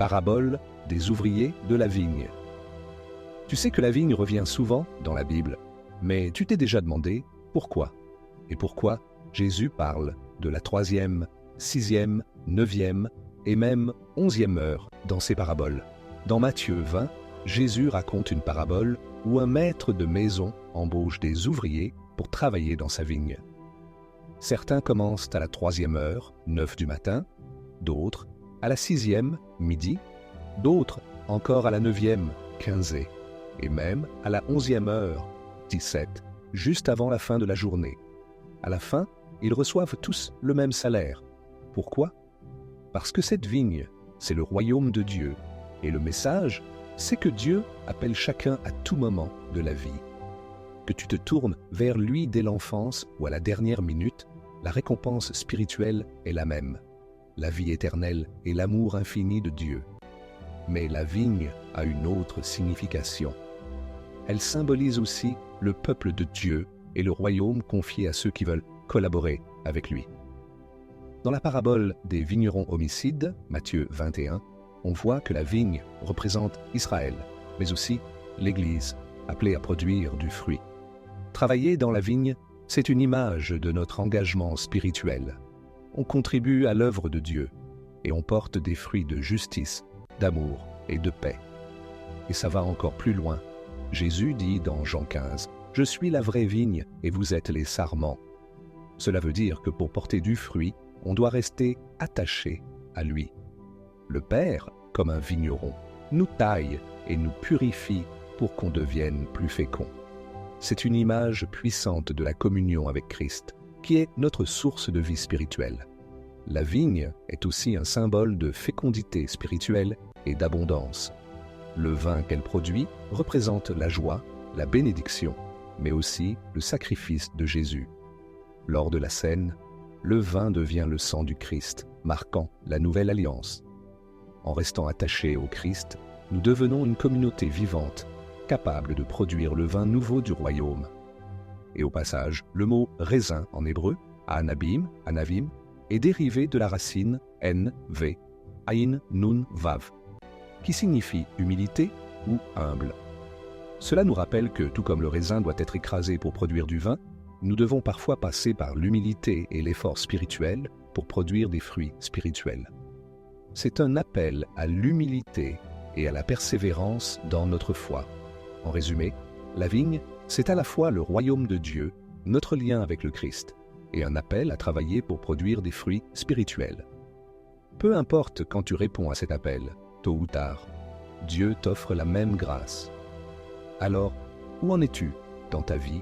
Parabole des ouvriers de la vigne. Tu sais que la vigne revient souvent dans la Bible, mais tu t'es déjà demandé pourquoi? Et pourquoi Jésus parle de la 3e, 6e, 9e et même 11e heure dans ses paraboles. Dans Matthieu 20, Jésus raconte une parabole où un maître de maison embauche des ouvriers pour travailler dans sa vigne. Certains commencent à la 3e heure, 9 du matin, d'autres à la 6e, midi, d'autres encore à la 9e, 15, et même à la 11e heure, 17, juste avant la fin de la journée. À la fin, ils reçoivent tous le même salaire. Pourquoi? Parce que cette vigne, c'est le royaume de Dieu, et le message, c'est que Dieu appelle chacun à tout moment de la vie. Que tu te tournes vers lui dès l'enfance ou à la dernière minute, la récompense spirituelle est la même. La vie éternelle et l'amour infini de Dieu. Mais la vigne a une autre signification. Elle symbolise aussi le peuple de Dieu et le royaume confié à ceux qui veulent collaborer avec lui. Dans la parabole des vignerons homicides, Matthieu 21, on voit que la vigne représente Israël, mais aussi l'Église, appelée à produire du fruit. Travailler dans la vigne, c'est une image de notre engagement spirituel. On contribue à l'œuvre de Dieu et on porte des fruits de justice, d'amour et de paix. Et ça va encore plus loin. Jésus dit dans Jean 15, « Je suis la vraie vigne et vous êtes les sarments. » Cela veut dire que pour porter du fruit, on doit rester attaché à lui. Le Père, comme un vigneron, nous taille et nous purifie pour qu'on devienne plus fécond. C'est une image puissante de la communion avec Christ, qui est notre source de vie spirituelle. La vigne est aussi un symbole de fécondité spirituelle et d'abondance. Le vin qu'elle produit représente la joie, la bénédiction, mais aussi le sacrifice de Jésus. Lors de la scène, le vin devient le sang du Christ, marquant la nouvelle alliance. En restant attachés au Christ, nous devenons une communauté vivante, capable de produire le vin nouveau du royaume. Et au passage, le mot « raisin » en hébreu, anabim, anavim, est dérivé de la racine n, v, aïn, nun, vav, qui signifie humilité ou humble. Cela nous rappelle que, tout comme le raisin doit être écrasé pour produire du vin, nous devons parfois passer par l'humilité et l'effort spirituel pour produire des fruits spirituels. C'est un appel à l'humilité et à la persévérance dans notre foi. En résumé, la vigne, c'est à la fois le royaume de Dieu, notre lien avec le Christ, et un appel à travailler pour produire des fruits spirituels. Peu importe quand tu réponds à cet appel, tôt ou tard, Dieu t'offre la même grâce. Alors, où en es-tu dans ta vie?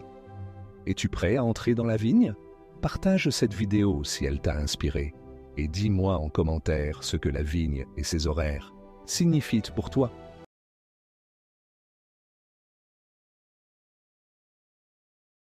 Es-tu prêt à entrer dans la vigne? Partage cette vidéo si elle t'a inspiré, et dis-moi en commentaire ce que la vigne et ses horaires signifient pour toi.